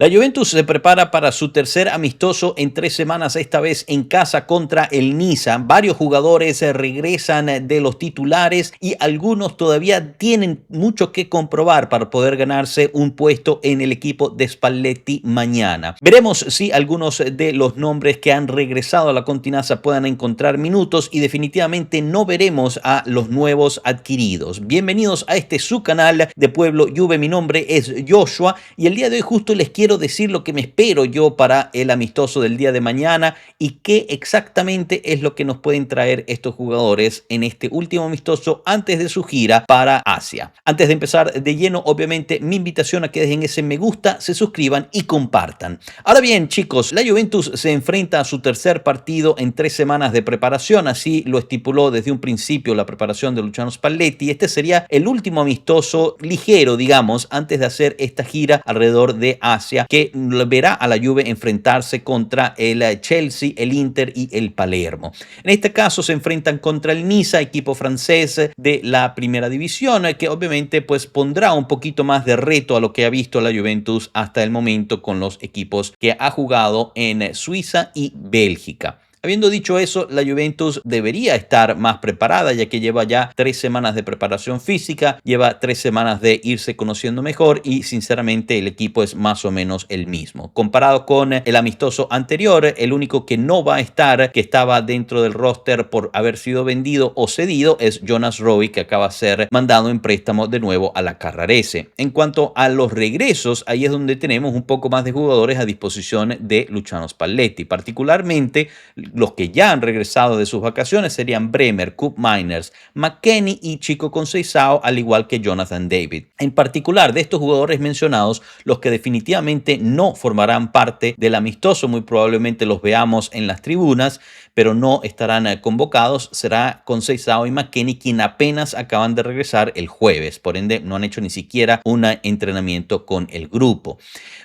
La Juventus se prepara para su tercer amistoso en 3 semanas, esta vez en casa contra el Niza. Varios jugadores regresan de los titulares y algunos todavía tienen mucho que comprobar para poder ganarse un puesto en el equipo de Spalletti mañana. Veremos si algunos de los nombres que han regresado a la Continaza puedan encontrar minutos y definitivamente no veremos a los nuevos adquiridos. Bienvenidos a este su canal de Pueblo Juve. Mi nombre es Joshua y el día de hoy justo les quiero decir lo que me espero yo para el amistoso del día de mañana y qué exactamente es lo que nos pueden traer estos jugadores en este último amistoso antes de su gira para Asia. Antes de empezar de lleno, obviamente mi invitación a que dejen ese me gusta, se suscriban y compartan. Ahora bien, chicos, la Juventus se enfrenta a su tercer partido en 3 semanas de preparación, así lo estipuló desde un principio la preparación de Luciano Spalletti. Este sería el último amistoso ligero, digamos, antes de hacer esta gira alrededor de Asia, que verá a la Juve enfrentarse contra el Chelsea, el Inter y el Palermo. En este caso se enfrentan contra el Niza, equipo francés de la primera división, que obviamente pues pondrá un poquito más de reto a lo que ha visto la Juventus hasta el momento con los equipos que ha jugado en Suiza y Bélgica. Habiendo dicho eso, la Juventus debería estar más preparada, ya que lleva ya 3 semanas de preparación física, lleva 3 semanas de irse conociendo mejor y sinceramente el equipo es más o menos el mismo. Comparado con el amistoso anterior, el único que no va a estar, que estaba dentro del roster por haber sido vendido o cedido, es Jonas Roy, que acaba de ser mandado en préstamo de nuevo a la Carrarese. En cuanto a los regresos, ahí es donde tenemos un poco más de jugadores a disposición de Luciano Spalletti, particularmente los que ya han regresado de sus vacaciones serían Bremer, Koop Meiners, McKennie y Chico Conceição, al igual que Jonathan David. En particular, de estos jugadores mencionados, los que definitivamente no formarán parte del amistoso, muy probablemente los veamos en las tribunas, pero no estarán convocados, será Conceição y McKennie, quien apenas acaban de regresar el jueves. Por ende, no han hecho ni siquiera un entrenamiento con el grupo.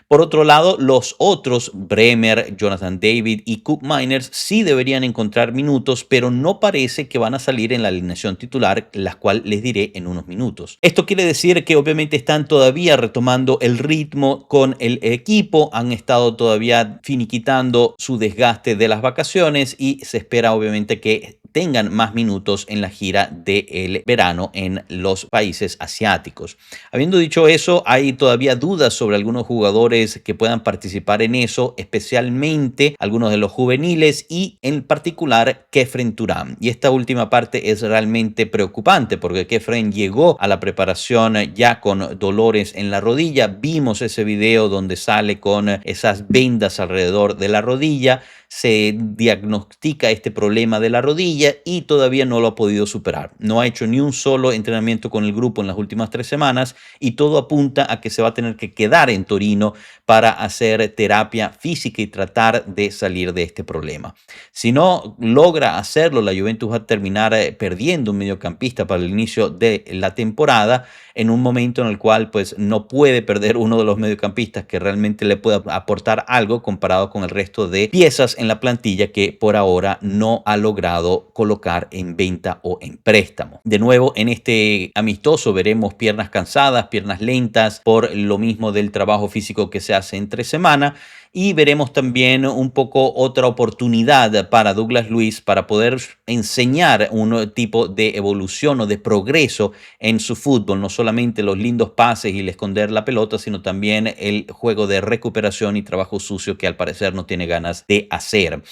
Por otro lado, los otros, Bremer, Jonathan David y Koop Meiners, sí deberían encontrar minutos, pero no parece que van a salir en la alineación titular, las cual les diré en unos minutos. Esto quiere decir que obviamente están todavía retomando el ritmo con el equipo, han estado todavía finiquitando su desgaste de las vacaciones y se espera obviamente que tengan más minutos en la gira del verano en los países asiáticos. Habiendo dicho eso, hay todavía dudas sobre algunos jugadores que puedan participar en eso, especialmente algunos de los juveniles y en particular Khéphren Thuram. Y esta última parte es realmente preocupante porque Khéphren llegó a la preparación ya con dolores en la rodilla. Vimos ese video donde sale con esas vendas alrededor de la rodilla. Se diagnostica este problema de la rodilla y todavía no lo ha podido superar. No ha hecho ni un solo entrenamiento con el grupo en las últimas 3 semanas y todo apunta a que se va a tener que quedar en Torino para hacer terapia física y tratar de salir de este problema. Si no logra hacerlo, la Juventus va a terminar perdiendo un mediocampista para el inicio de la temporada, en un momento en el cual pues no puede perder uno de los mediocampistas que realmente le pueda aportar algo comparado con el resto de piezas en la plantilla que por ahora no ha logrado colocar en venta o en préstamo. De nuevo, en este amistoso veremos piernas cansadas, piernas lentas, por lo mismo del trabajo físico que se hace entre semana. Y veremos también un poco otra oportunidad para Douglas Luiz para poder enseñar un tipo de evolución o de progreso en su fútbol. No solamente los lindos pases y el esconder la pelota, sino también el juego de recuperación y trabajo sucio que al parecer no tiene ganas de hacer.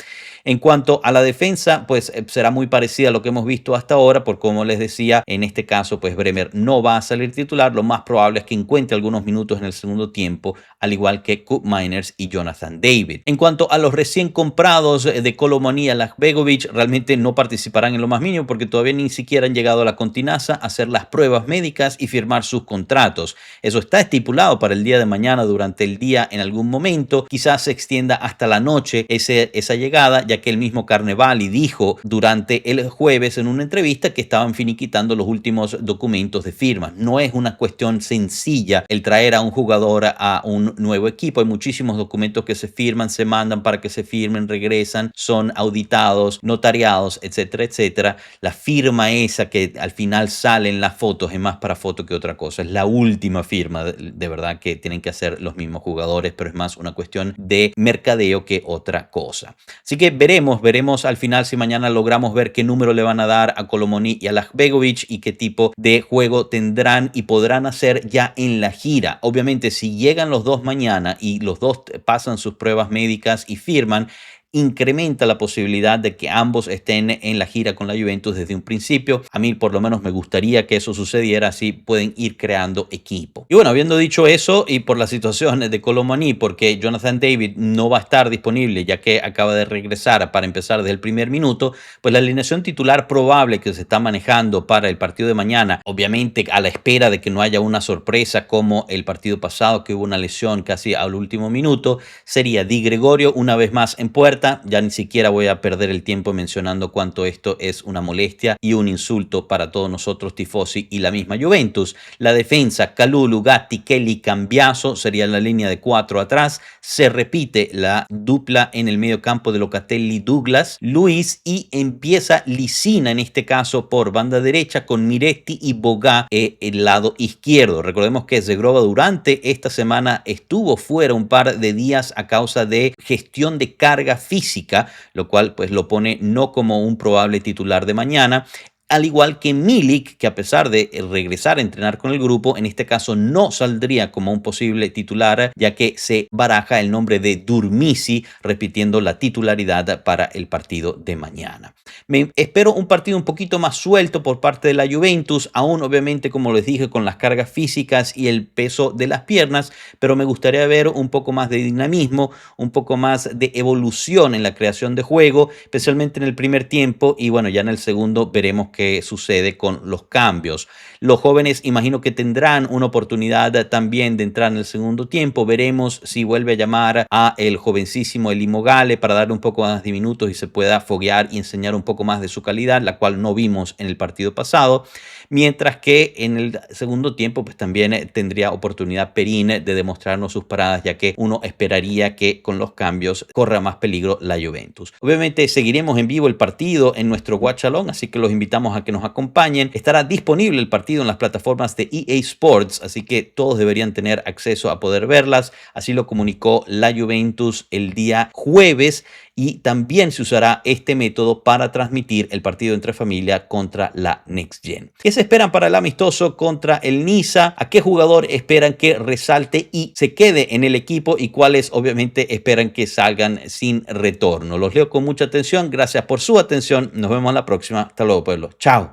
En cuanto a la defensa, pues será muy parecida a lo que hemos visto hasta ahora, por como les decía, en este caso pues Bremer no va a salir titular. Lo más probable es que encuentre algunos minutos en el segundo tiempo, al igual que Koop Meiners y Jonathan David. En cuanto a los recién comprados de Kolomonia, Begovic, realmente no participarán en lo más mínimo porque todavía ni siquiera han llegado a la Continaza a hacer las pruebas médicas y firmar sus contratos. Eso está estipulado para el día de mañana durante el día en algún momento. Quizás se extienda hasta la noche esa llegada, ya que el mismo Carnevali dijo durante durante el jueves en una entrevista que estaban finiquitando los últimos documentos de firma. No es una cuestión sencilla el traer a un jugador a un nuevo equipo. Hay muchísimos documentos que se firman, se mandan para que se firmen, regresan, son auditados, notariados, etcétera, etcétera. La firma esa que al final sale en las fotos es más para foto que otra cosa. Es la última firma de verdad que tienen que hacer los mismos jugadores, pero es más una cuestión de mercadeo que otra cosa. Así que veremos al final si mañana logramos ver qué número le van a dar a Colomoni y a Lagbegovic y qué tipo de juego tendrán y podrán hacer ya en la gira. Obviamente, si llegan los dos mañana y los dos pasan sus pruebas médicas y firman, incrementa la posibilidad de que ambos estén en la gira con la Juventus desde un principio. A mí por lo menos me gustaría que eso sucediera, así pueden ir creando equipo. Y bueno, habiendo dicho eso y por la situación de Colomani, porque Jonathan David no va a estar disponible ya que acaba de regresar para empezar desde el primer minuto, pues la alineación titular probable que se está manejando para el partido de mañana, obviamente a la espera de que no haya una sorpresa como el partido pasado que hubo una lesión casi al último minuto, sería Di Gregorio una vez más en puerta. Ya ni siquiera voy a perder el tiempo mencionando cuánto esto es una molestia y un insulto para todos nosotros tifosi y la misma Juventus. La defensa, Kalulu, Gatti, Kelly, Cambiaso sería la línea de 4 atrás. Se repite la dupla en el medio campo de Locatelli, Douglas, Luis, y empieza Lisina en este caso por banda derecha con Miretti y Boga el lado izquierdo. Recordemos que Zegrova durante esta semana estuvo fuera un par de días a causa de gestión de carga física, lo cual pues lo pone no como un probable titular de mañana. Al igual que Milik, que a pesar de regresar a entrenar con el grupo, en este caso no saldría como un posible titular, ya que se baraja el nombre de Durmisi, repitiendo la titularidad para el partido de mañana. Me espero un partido un poquito más suelto por parte de la Juventus, aún obviamente, como les dije, con las cargas físicas y el peso de las piernas, pero me gustaría ver un poco más de dinamismo, un poco más de evolución en la creación de juego, especialmente en el primer tiempo, y bueno, ya en el segundo veremos qué sucede con los cambios. Los jóvenes imagino que tendrán una oportunidad también de entrar en el segundo tiempo. Veremos si vuelve a llamar a el jovencísimo Elie Mogale para darle un poco más de minutos y se pueda foguear y enseñar un poco más de su calidad, la cual no vimos en el partido pasado. Mientras que en el segundo tiempo pues también tendría oportunidad Perín de demostrarnos sus paradas, ya que uno esperaría que con los cambios corra más peligro la Juventus. Obviamente seguiremos en vivo el partido en nuestro Watch Along, así que los invitamos a que nos acompañen. Estará disponible el partido en las plataformas de EA Sports, así que todos deberían tener acceso a poder verlas. Así lo comunicó la Juventus el día jueves, y también se usará este método para transmitir el partido entre familia contra la Next Gen. ¿Qué se esperan para el amistoso contra el Niza? ¿A qué jugador esperan que resalte y se quede en el equipo? Y cuáles obviamente esperan que salgan sin retorno. Los leo con mucha atención. Gracias por su atención. Nos vemos la próxima. Hasta luego, pueblo. Chao.